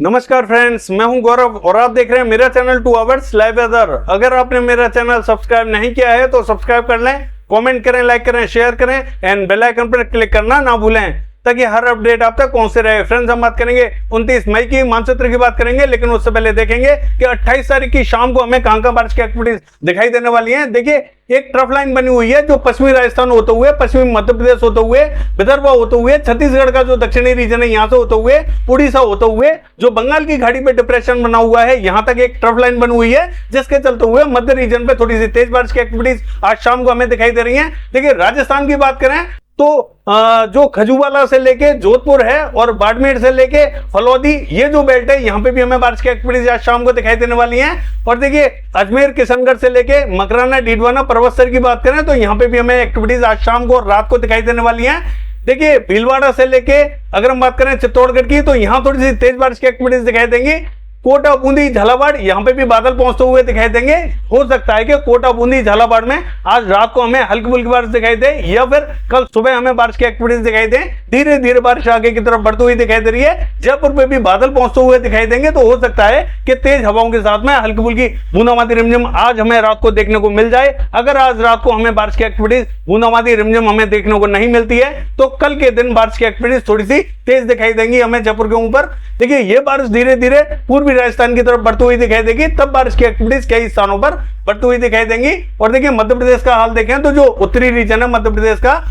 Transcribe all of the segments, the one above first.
नमस्कार फ्रेंड्स, मैं हूं गौरव और आप देख रहे हैं मेरा चैनल 2 आवर्स लाइव वेदर। अगर आपने मेरा चैनल सब्सक्राइब नहीं किया है तो सब्सक्राइब कर लें, कमेंट करें, लाइक करें, शेयर करें एंड बेल आइकन पर क्लिक करना ना भूलें ताकि हर अपडेट आप तक पहुंचते रहे। फ्रेंड्स, हम बात करेंगे 29 मई की मानचित्र की बात करेंगे, लेकिन उससे पहले देखेंगे कि 28 तारीख की शाम को हमें कहां बारिश की एक्टिविटीज दिखाई देने वाली हैं। देखिए, एक ट्रफ लाइन बनी हुई है जो पश्चिमी राजस्थान होते हुए, पश्चिमी मध्य प्रदेश होते हुए, विदर्भ होते हुए, छत्तीसगढ़ का जो दक्षिणी रीजन है यहां से होते हुए, उड़ीसा होते हुए, जो बंगाल की खाड़ी पे डिप्रेशन बना हुआ है यहां तक एक ट्रफ लाइन बनी हुई है, जिसके चलते हुए मध्य रीजन पे थोड़ी सी तेज बारिश की एक्टिविटीज आज शाम को हमें दिखाई दे रही है। देखिए, राजस्थान की बात करें तो जो खजूवाला से लेके जोधपुर है और बाड़मेर से लेके फलौदी, ये जो बेल्ट है यहाँ पे भी हमें बारिश की एक्टिविटीज आज शाम को दिखाई देने वाली हैं। और देखिए, अजमेर किशनगढ़ से लेके मकराना डीडवाना पर्वतसर की बात करें तो यहाँ पे भी हमें एक्टिविटीज आज शाम को और रात को दिखाई देने वाली हैं। देखिए, भीलवाड़ा से लेके अगर हम बात करें चित्तौड़गढ़ की तो यहाँ थोड़ी सी तेज बारिश की एक्टिविटीज दिखाई देंगी। कोटा, बूंदी, झालावाड़ यहाँ पे भी बादल पहुंचते हुए दिखाई देंगे। हो सकता है कि कोटा, बूंदी, झालावाड़ में आज रात को हमें हल्की फुल्की बारिश दिखाई दे या फिर कल सुबह हमें बारिश की एक्टिविटीज दिखाई दे। धीरे धीरे बारिश आगे की तरफ बढ़ती हुई दिखाई दे रही है। जयपुर पे भी बादल पहुंचते हुए दिखाई देंगे, तो हो सकता है कि तेज हवाओं के साथ में हल्की फुल्की बूंदाबांदी रिमझिम आज हमें रात को देखने को मिल जाए। अगर आज रात को हमें बारिश की एक्टिविटीज बूंदाबांदी रिमझिम हमें देखने को नहीं मिलती है तो कल के दिन बारिश की एक्टिविटीज थोड़ी सी तेज दिखाई देंगी हमें जयपुर के ऊपर। देखिए, ये बारिश धीरे धीरे पूर्वी राजस्थान की तरफ बढ़ती हुई दिखाई देगी, तब बारिश की एक्टिविटीज कई स्थानों पर बढ़ती हुई दिखाई देंगी। और देखिए, मध्य प्रदेश का हाल देखें तो जो उत्तरी रीजन है मध्य प्रदेश का,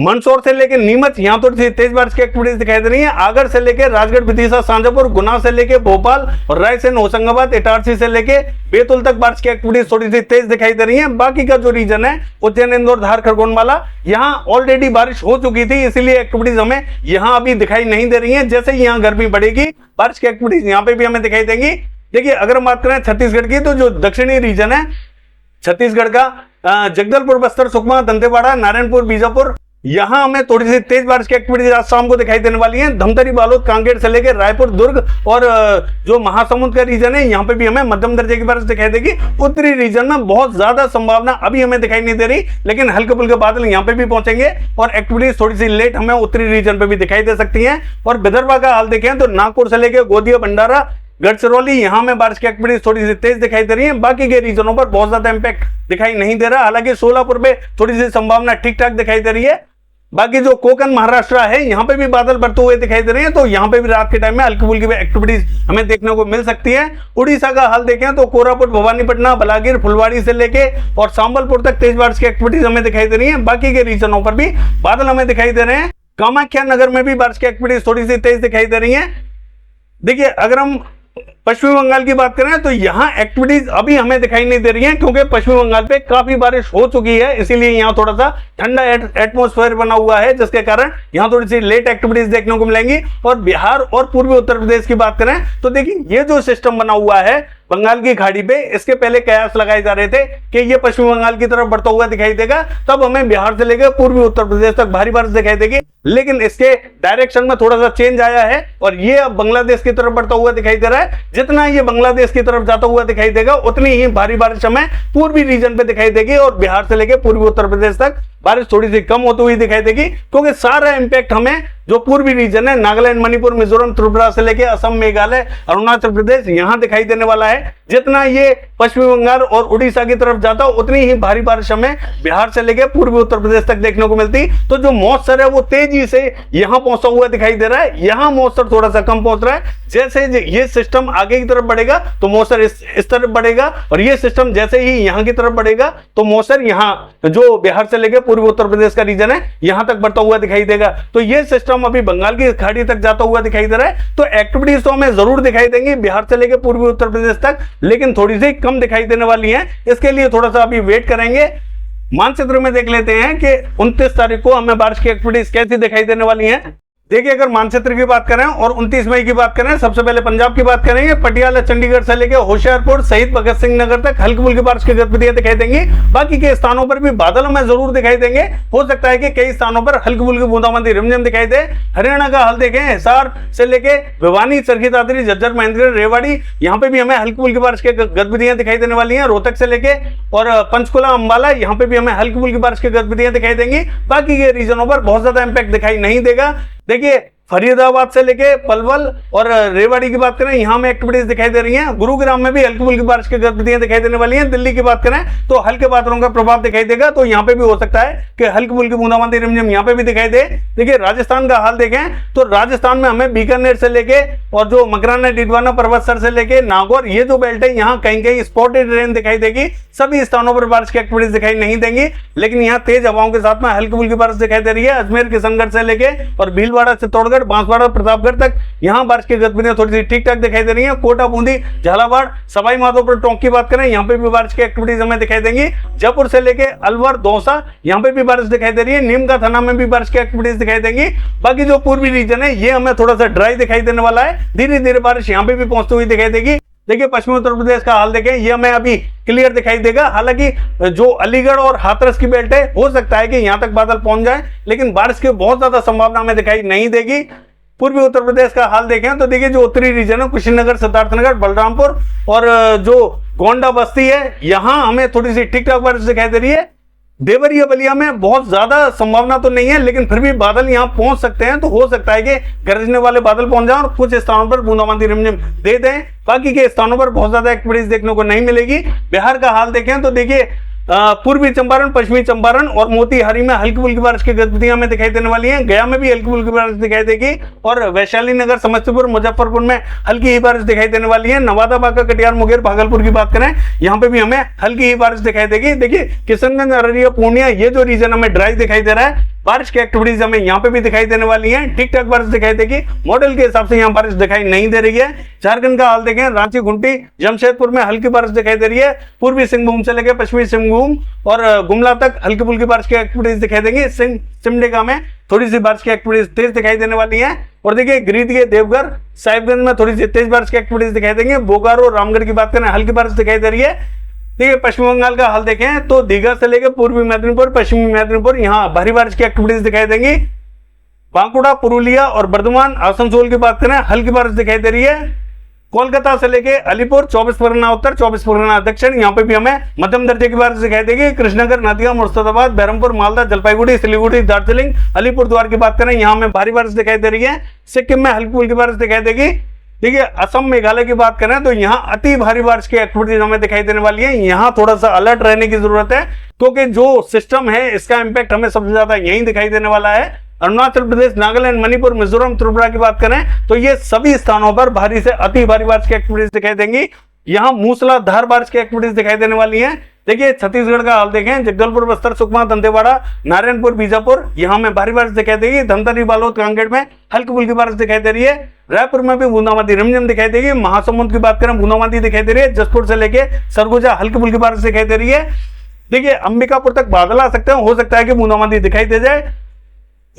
मंदसौर से लेकर नीमच यहां तो तेज बारिश की एक्टिविटीज दिखाई दे रही है। आगर से लेकर राजगढ़, विदिशा, शाजापुर, गुना से लेकर भोपाल और रायसेन, होशंगाबाद, इटारसी से लेकर बैतूल तक बारिश की एक्टिविटीज थोड़ी सी तेज दिखाई दे रही है। बाकी का जो रीजन है उज्जैन, इंदौर, धार, खरगोनवाला, यहाँ ऑलरेडी बारिश हो चुकी थी, इसीलिए एक्टिविटीज हमें यहाँ अभी दिखाई नहीं दे रही है। जैसे ही यहाँ गर्मी बढ़ेगी बारिश की एक्टिविटीज यहाँ पे भी हमें दिखाई देंगी। देखिए, अगर हम बात करें छत्तीसगढ़ की तो जो दक्षिणी रीजन है छत्तीसगढ़ का, जगदलपुर, बस्तर, सुकमा, दंतेवाड़ा, नारायणपुर, बीजापुर, यहां हमें थोड़ी सी तेज बारिश की एक्टिविटीज आज शाम को दिखाई देने वाली हैं। धमतरी, बालोद, कांकेर से लेकर रायपुर, दुर्ग और जो महासमुंद का रीजन है यहां पे भी हमें मध्यम दर्जे की बारिश दिखाई देगी। उत्तरी रीजन में बहुत ज्यादा संभावना अभी हमें दिखाई नहीं दे रही, लेकिन हल्के फुल्के बादल यहां पे भी पहुंचेंगे और एक्टिविटीज थोड़ी सी लेट हमें उत्तरी रीजन पे भी दिखाई दे सकती है। और विदर्भ का हाल देखें तो नागपुर से लेकर गोंदिया, भंडारा, गढ़चिरौली, यहां में बारिश की एक्टिविटीज थोड़ी सी तेज दिखाई दे रही है। बाकी के रीजनों पर बहुत ज्यादा इंपैक्ट दिखाई नहीं दे रहा। हालांकि सोलापुर पे थोड़ी सी संभावना ठीक ठाक दिखाई दे रही है। बाकी जो कोकण महाराष्ट्र है यहाँ पे भी बादल बढ़ते हुए दिखाई दे रहे हैं, तो यहाँ पे भी रात के टाइम में हल्की फुल्की एक्टिविटीज हमें देखने को मिल सकती है। उड़ीसा का हाल देखें तो कोरापुट, भवानीपटना, बलागीर, फुलवाड़ी से लेके और संबलपुर तक तेज बारिश की एक्टिविटीज हमें दिखाई दे रही है। बाकी के रीजनों पर भी बादल हमें दिखाई दे रहे हैं। कामाख्या नगर में भी बारिश की एक्टिविटीज थोड़ी सी तेज दिखाई दे रही है। देखिए, अगर हम पश्चिमी बंगाल की बात करें तो यहाँ एक्टिविटीज अभी हमें दिखाई नहीं दे रही है, क्योंकि पश्चिमी बंगाल पे काफी बारिश हो चुकी है, इसीलिए यहाँ थोड़ा सा ठंडा एटमॉस्फेयर बना हुआ है, जिसके कारण यहाँ थोड़ी सी लेट एक्टिविटीज देखने को मिलेंगी। और बिहार और पूर्वी उत्तर प्रदेश की बात करें तो देखिए, ये जो सिस्टम बना हुआ है बंगाल की खाड़ी पे, इसके पहले कयास लगाए जा रहे थे कि ये पश्चिमी बंगाल की तरफ बढ़ता हुआ दिखाई देगा, तब हमें बिहार से लेकर पूर्वी उत्तर प्रदेश तक भारी बारिश दिखाई देगी। लेकिन इसके डायरेक्शन में थोड़ा सा चेंज आया है और ये अब बांग्लादेश की तरफ बढ़ता हुआ दिखाई दे रहा है। जितना ये बांग्लादेश की तरफ जाता हुआ दिखाई देगा उतनी ही भारी बारिश हमें पूर्वी रीजन पे दिखाई देगी और बिहार से लेकर पूर्वी उत्तर प्रदेश तक बारिश थोड़ी सी कम होती हुई दिखाई देगी, क्योंकि सारा इंपैक्ट हमें जो पूर्वी रीजन है नागालैंड, मणिपुर, मिजोरम, त्रिपुरा से लेकर असम, मेघालय, अरुणाचल प्रदेश यहां दिखाई देने वाला है। जितना ये पश्चिमी बंगाल और उड़ीसा की तरफ जाता उतनी ही भारी बारिश हमें बिहार से लेकर पूर्वी उत्तर प्रदेश तक देखने को मिलती। तो जो मॉइस्चर है वो तेजी से यहां पहुंचा हुआ दिखाई दे रहा है। यहां मॉइस्चर थोड़ा सा कम पहुंच रहा है। जैसे ये सिस्टम आगे की तरफ बढ़ेगा तो मॉइस्चर इस तरफ बढ़ेगा, और ये सिस्टम जैसे ही यहां की तरफ बढ़ेगा तो मॉइस्चर यहां जो बिहार से लेकर पूर्वी उत्तर प्रदेश का रीजन है यहां तक बढ़ता हुआ दिखाई देगा। तो ये सिस्टम अभी बंगाल की खाड़ी तक जाता हुआ दिखाई दे रहा है। तो एक्टिविटीज तो हमें जरूर दिखाई देंगी बिहार से लेकर पूर्वी उत्तर प्रदेश तक, लेकिन थोड़ी सी कम दिखाई देने वाली है। इसके लिए थोड़ा सा अभी वेट करेंगे। मानचित्र में देख लेते हैं कि 29 तारीख को हमें बारिश की एक्टिविटीज कैसी दिखाई देने वाली है। देखिए, अगर मानचित्र की बात करें और 29 मई की बात करें, सबसे पहले पंजाब की बात करेंगे। पटियाला, चंडीगढ़ से लेकर होशियारपुर, शहीद भगत सिंह नगर तक हल्की फुल्की बारिश की गतिविधियां दिखाई देंगी। बाकी के स्थानों पर भी बादल हमें जरूर दिखाई देंगे। हो सकता है कि कई स्थानों पर हल्की फुल्की बूंदाबांदी रिमझिम दिखाई दे। हरियाणा का हाल देखें, हिसार से लेकर भिवानी, चरखी दादरी, झज्जर, महेंद्रगढ़, रेवाड़ी, यहाँ पे भी हमें हल्की फुल्की बारिश की गतिविधियां दिखाई देने वाली है। रोहतक से लेके और पंचकुला, अंबाला, यहाँ पे भी हमें हल्की फुल्की बारिश की गतिविधियां दिखाई देंगी। बाकी के रीजनों पर बहुत ज्यादा इंपैक्ट दिखाई नहीं देगा। देखिए, फरीदाबाद से लेके पलवल और रेवाड़ी की बात करें, यहाँ में एक्टिविटीज दिखाई दे रही हैं। गुरुग्राम में भी हल्की फुल्की बारिश की गतिविधियां दिखाई देने वाली हैं। दिल्ली की बात करें तो हल्के बादलों का प्रभाव दिखाई देगा, तो यहाँ पे भी हो सकता है कि हल्की फुल्की बूंदाबांदी रिमझिम यहाँ पे भी दिखाई दे। देखिए राजस्थान का हाल देखें तो राजस्थान में हमें बीकानेर से लेके और जो मकराना डिडवाना पर्वतसर से लेके नागौर, ये जो बेल्ट है यहाँ कहीं कहीं स्पॉटेड रेन दिखाई देगी। सभी स्थानों पर बारिश की एक्टिविटीज दिखाई नहीं देंगी, लेकिन यहाँ तेज हवाओं के साथ में हल्की फुल्की बारिश दिखाई दे रही है। अजमेर किशनगढ़ से लेके और भीलवाड़ा चित्तौड़गढ़ बांसवाड़ा प्रतापगढ़ तक यहाँ बारिश की गतिविधियां थोड़ी सी ठीक ठाक दिखाई दे रही है। कोटा बूंदी झालावाड़ सवाई माधोपुर टोंक की बात करें, यहाँ पे भी बारिश की एक्टिविटीज हमें दिखाई देंगी। जयपुर से लेके अलवर दौसा यहाँ पे भी बारिश दिखाई दे रही है। नीम का थाना में भी बारिश की एक्टिविटीज दिखाई देंगी। बाकी जो पूर्वी रीजन है ये हमें थोड़ा सा ड्राई दिखाई देने वाला है। धीरे धीरे बारिश यहाँ पे भी पहुंचती हुई दिखाई देगी। देखिए पश्चिमी उत्तर प्रदेश का हाल देखें, ये हमें अभी क्लियर दिखाई देगा। हालांकि जो अलीगढ़ और हाथरस की बेल्ट है हो सकता है कि यहां तक बादल पहुंच जाए, लेकिन बारिश की बहुत ज्यादा संभावना हमें दिखाई नहीं देगी। पूर्वी उत्तर प्रदेश का हाल देखें तो देखिए जो उत्तरी रीजन है कुशीनगर, सिद्धार्थनगर, बलरामपुर और जो गोंडा बस्ती है यहाँ हमें थोड़ी सी ठीक ठाक बारिश दिखाई दे रही है। देवरिया बलिया में बहुत ज्यादा संभावना तो नहीं है, लेकिन फिर भी बादल यहाँ पहुंच सकते हैं, तो हो सकता है कि गरजने वाले बादल पहुंच जाएं और कुछ स्थानों पर बूंदाबांदी रिमझिम दे दें। बाकी के स्थानों पर बहुत ज्यादा एक्टिविटीज देखने को नहीं मिलेगी। बिहार का हाल देखें तो देखिए पूर्वी चंपारण, पश्चिमी चंपारण और मोतिहारी में हल्की फुल्की बारिश की गतिविधियां में दिखाई देने वाली हैं। गया में भी हल्की फुल्की बारिश दिखाई देगी और वैशाली नगर, समस्तीपुर, मुजफ्फरपुर में हल्की ही बारिश दिखाई देने वाली है। नवादा, बांका, कटिहार, मुंगेर, भागलपुर की बात करें, यहाँ पे भी हमें हल्की ही बारिश दिखाई देगी। देखिए किशनगंज, अररिया, पूर्णिया, ये जो रीजन हमें ड्राई दिखाई दे रहा है, बारिश की एक्टिविटीज हमें यहाँ पे भी दिखाई देने वाली हैं। ठीक ठाक बारिश दिखाई देगी। मॉडल के हिसाब से यहाँ बारिश दिखाई नहीं दे रही है। झारखंड का हाल देखें, रांची, खूंटी, जमशेदपुर में हल्की बारिश दिखाई दे रही है। पूर्वी सिंहभूम से लेकर पश्चिमी सिंहभूम और गुमला तक हल्की फुल्की बारिश की एक्टिविटीज दिखाई देंगी। सिमडेगा में थोड़ी सी बारिश की एक्टिविटीज तेज दिखाई देने वाली है। और देखिए गिरिडीह, देवघर, साहिबगंज में थोड़ी सी तेज बारिश की एक्टिविटीज दिखाई देंगे। बोकारो, रामगढ़ की बात करें, हल्की बारिश दिखाई दे रही है। देखिए पश्चिम बंगाल का हाल देखें तो दीघा से लेकर पूर्वी मेदिनीपुर, पश्चिमी मेदिनीपुर, यहाँ भारी बारिश की एक्टिविटीज दिखाई देंगी। बांकुड़ा, पुरुलिया और बर्धमान, आसनसोल की बात करें, हल्की बारिश दिखाई दे रही है। कोलकाता से लेके अलीपुर, 24 परगना उत्तर, 24 परगना दक्षिण, यहाँ पे भी हमें मध्यम दर्जे की बारिश दिखाई देगी। कृष्णनगर, नदिया, मुर्शिदाबाद, बहरमपुर, मालदा, जलपाईगुड़ी, सिलीगुड़ी, दार्जिलिंग, अलीपुरद्वार की बात करें, यहाँ में भारी बारिश दिखाई दे रही है। सिक्किम में हल्की फुल्की बारिश दिखाई देगी। देखिए असम, मेघालय की बात करें तो यहाँ अति भारी बारिश की एक्टिविटीज हमें दिखाई देने वाली है। यहाँ थोड़ा सा अलर्ट रहने की जरूरत है, क्योंकि जो सिस्टम है इसका इंपैक्ट हमें सबसे ज्यादा यहीं दिखाई देने वाला है। अरुणाचल प्रदेश, नागालैंड, मणिपुर, मिजोरम, त्रिपुरा की बात करें तो ये सभी स्थानों पर भारी से अति भारी बारिश की एक्टिविटीज दिखाई देंगी। यहाँ मूसलाधार बारिश की एक्टिविटीज दिखाई देने वाली है। देखिए छत्तीसगढ़ का हाल देखें, जगदलपुर, बस्तर, सुकमा, दंतेवाड़ा, नारायणपुर, बीजापुर, यहाँ में भारी बारिश दिखाई देगी। धमतरी, बालोद, कांकेर में हल्की फुल्की बारिश दिखाई दे रही है। रायपुर में भी बूंदाबांदी रिमझिम दिखाई देगी। महासमुंद की बात करें, बूंदाबांदी दिखाई दे रही है। जसपुर से लेके सरगुजा हल्की फुल्की बारिश दिखाई दे रही है। देखिए अंबिकापुर तक बादल आ सकते हैं, हो सकता है कि बूंदाबांदी दिखाई दे जाए।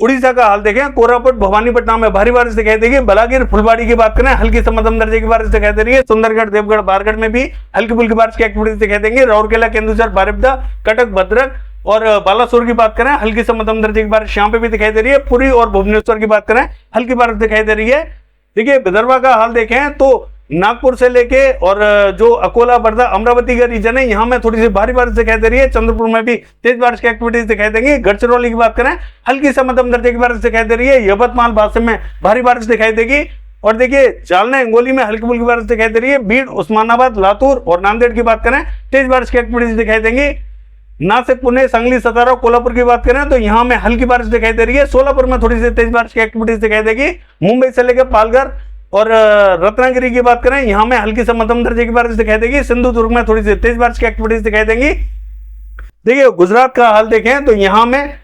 उड़ीसा का हाल देखें, कोरापुट, भवानीपटना में भारी बारिश दिखाई देगी। बलागीर, फुलबाड़ी की बात करें, हल्की से मध्यम दर्जे की बारिश दिखाई दे रही है। सुंदरगढ़, देवगढ़, बारगढ़ में भी हल्की फुल्की बारिश की एक्टिविटीज दिखाई देंगी। राउरकेला, केंदुझर, बारिपदा, कटक, भद्रक और बालासोर की बात करें, हल्की से मध्यम दर्जे की बारिश यहाँ पे भी दिखाई दे रही है। पुरी और भुवनेश्वर की बात करें, हल्की बारिश दिखाई दे रही है। देखिए विदर्भ का हाल देखें तो नागपुर से लेके और जो अकोला, वर्धा, अमरावती का रीजन है, यहाँ में थोड़ी सी भारी बारिश दिखाई दे रही है। चंद्रपुर में भी तेज बारिश की एक्टिविटीज दिखाई देंगी। गढ़चिरौली की बात करें, हल्की से मध्यम दर्जे की बारिश दिखाई दे रही है। यवतमाल, बासिम में भारी बारिश दिखाई देगी। और देखिए जालना, हिंगोली में हल्की फुल्की बारिश दिखाई दे रही है। बीड़, उस्मानाबाद, लातूर और नांदेड़ की बात करें, तेज बारिश की एक्टिविटीज दिखाई देंगी। नासिक, पुणे, सांगली, सतारा, कोल्हापुर की बात करें तो यहाँ में हल्की बारिश दिखाई दे रही है। सोलापुर में थोड़ी सी तेज बारिश की एक्टिविटीज दिखाई देगी। मुंबई से लेकर पालघर और रत्नागिरी की बात करें, यहाँ में हल्की से मध्यम दर्जे की बारिश दिखाई देगी। सिंधुदुर्ग में थोड़ी सी तेज बारिश की एक्टिविटीज दिखाई देंगी। देखिए गुजरात का हाल देखें तो यहाँ में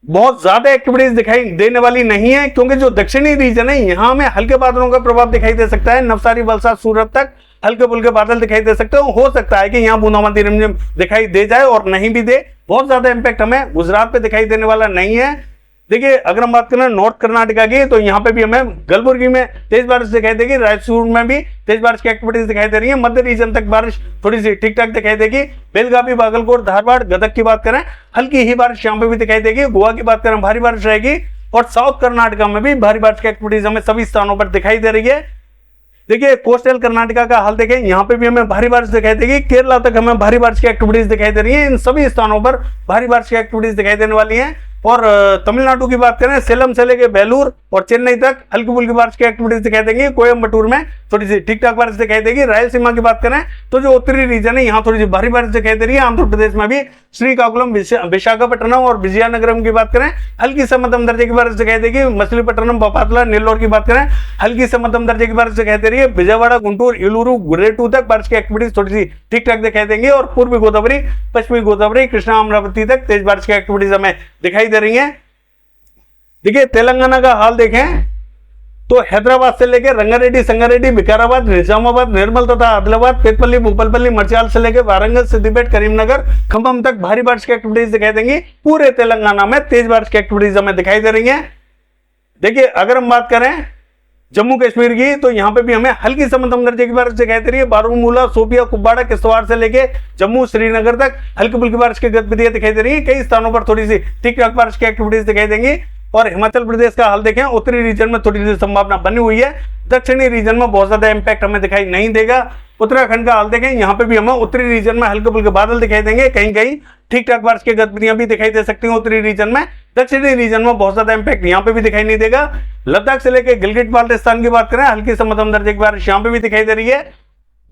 बहुत ज्यादा एक्टिविटीज दिखाई देने वाली नहीं है, क्योंकि जो दक्षिणी रीजन है यहाँ में हल्के बादलों का प्रभाव दिखाई दे सकता है। नवसारी, वलसाड, सूरत तक हल्के फुल्के बादल दिखाई दे सकते हो सकता है कि यहाँ बूंदाबांदी रिमझिम दिखाई दे जाए और नहीं भी दे। बहुत ज्यादा इंपैक्ट हमें गुजरात पे दिखाई देने वाला नहीं है। देखिए अगर हम बात करें नॉर्थ कर्नाटका की तो यहाँ पे भी हमें कलबुर्गी में तेज बारिश दिखाई देगी। रायचूर में भी तेज बारिश की एक्टिविटीज दिखाई दे रही है। मध्य रीजन तक बारिश थोड़ी सी ठीक ठाक दिखाई देगी। बेलगावी, बागलकोट, धारवाड़, गदग की बात करें, हल्की ही बारिश यहाँ पे भी दिखाई देगी। गोवा की बात करें, भारी बारिश रहेगी। और साउथ कर्नाटका में भी भारी बारिश की एक्टिविटीज हमें सभी स्थानों पर दिखाई दे रही है। देखिए कोस्टल कर्नाटका का हाल देखें, यहाँ पे भी हमें भारी बारिश दिखाई देगी। केरला तक हमें भारी बारिश की एक्टिविटीज दिखाई दे रही है। इन सभी स्थानों पर भारी बारिश की एक्टिविटीज दिखाई देने वाली है। और तमिलनाडु की बात करें, सेलम से लेके बेलूर और चेन्नई तक हल्की फुल्की बारिश की एक्टिविटीज दिखाई देंगी। कोयम्बटूर में थोड़ी सी ठीक ठाक बारिश दिखाई देगी। रायलसीमा की बात करें तो जो उत्तरी रीजन है यहाँ थोड़ी सी भारी बारिश दिखाई दे रही है। आंध्र प्रदेश में भी श्रीकाकुलम, विशाखापट्टनम और विजयनगरम की बात करें हल्की से मध्यम दर्जे की बारिश दिखाई देगी। मछलीपट्टनम, बपातला, नेल्लोर की बात करें हल्की से मध्यम दर्जे की बारिश दिखाई दे रही है। विजयवाड़ा, गुंटूर, इलूरू, गुरेटू तक बारिश की एक्टिविटीज थोड़ी सी ठीक ठाक दिखाई देंगी और पूर्वी गोदावरी, पश्चिमी गोदावरी, कृष्णा, अमरावती तक तेज बारिश की एक्टिविटीज हमें दिखाई दे रही है। देखिए तेलंगाना का हाल देखें तो हैदराबाद से लेकर रंगारेड्डी, संगारेड्डी, विकाराबाद, निजामाबाद, निर्मल तथा आदिलाबाद, पेटपल्ली, भूपालपल्ली, मर्चाल से लेकर वारंगल, सिद्दीपेट, करीमनगर, खम्भम तक भारी बारिश की एक्टिविटीज दिखाई देंगी। पूरे तेलंगाना में तेज बारिश की एक्टिविटीज हमें दिखाई दे रही है। देखिए अगर हम बात करें जम्मू कश्मीर की तो यहाँ पे भी हमें हल्की से मध्यम दर्जे की बारिश दिखाई दे रही है। बारामूला, शोपिया, कुपवाड़ा, किश्तवाड़ से लेके जम्मू, श्रीनगर तक हल्की फुल्की बारिश की गतिविधियां दिखाई दे रही है। कई स्थानों पर थोड़ी सी ठीक ठाक बारिश की एक्टिविटीज दिखाई देंगी। और हिमाचल प्रदेश का हाल देखें, उत्तरी रीजन में थोड़ी सी संभावना बनी हुई है, दक्षिणी रीजन में बहुत ज्यादा इंपैक्ट हमें दिखाई नहीं देगा। उत्तराखंड का हाल देखें, यहाँ पे भी हमें उत्तरी रीजन में हल्के फुल्के बादल दिखाई देंगे, कहीं कहीं ठीक ठाक बारिश की गतिविधियां भी दिखाई दे सकती हैं उत्तरी रीजन में। दक्षिणी रीजन में बहुत ज्यादा इंपैक्ट यहाँ पे भी दिखाई नहीं देगा। लद्दाख से लेकर गिलगिट बाल्टिस्तान की बात करें हल्की से मध्यम दर्जे की बारिश यहाँ पे भी दिखाई दे रही है।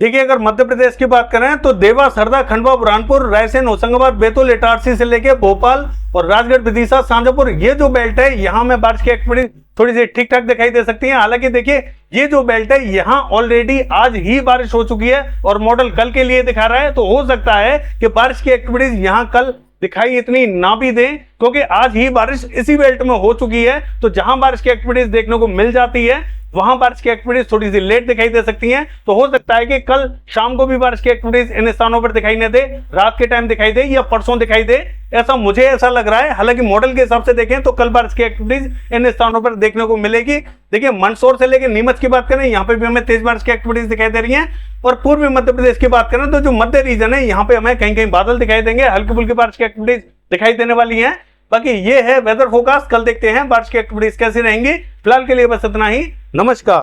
देखिए अगर मध्य प्रदेश की बात करें तो देवास, हरदा, खंडवा, बुरहानपुर, रायसेन, होशंगाबाद, बैतूल, इटारसी से लेके भोपाल और राजगढ़, विदिशा, शाजापुर, ये जो बेल्ट है यहाँ में बारिश की एक्टिविटी थोड़ी सी ठीक ठाक दिखाई दे सकती है। हालांकि देखिए ये जो बेल्ट है यहाँ ऑलरेडी आज ही बारिश हो चुकी है और मॉडल कल के लिए दिखा रहा है, तो हो सकता है कि बारिश की एक्टिविटीज यहाँ कल दिखाई इतनी ना भी दें, क्योंकि आज ही बारिश इसी बेल्ट में हो चुकी है। तो जहां बारिश की एक्टिविटीज देखने को मिल जाती है वहां बारिश की एक्टिविटीज थोड़ी सी लेट दिखाई दे सकती हैं। तो हो सकता है कि कल शाम को भी बारिश की एक्टिविटीज इन स्थानों पर दिखाई न दे, रात के टाइम दिखाई दे या परसों दिखाई दे, ऐसा लग रहा है। हालांकि मॉडल के हिसाब से देखें तो कल बारिश की एक्टिविटीज इन स्थानों पर देखने को मिलेगी। देखिए मंदसौर से लेकर नीमच की बात करें, यहाँ पे भी हमें तेज बारिश की एक्टिविटीज दिखाई दे रही है। और पूर्वी मध्य प्रदेश की बात करें तो जो मध्य रीजन है यहाँ पे हमें कहीं कहीं बादल दिखाई देंगे, हल्की फुल्की बारिश की एक्टिविटीज दिखाई देने वाली है। बाकी ये है वेदर फोरकास्ट, कल देखते हैं बारिश की एक्टिविटीज कैसी रहेंगी। फिलहाल के लिए बस इतना ही, नमस्कार।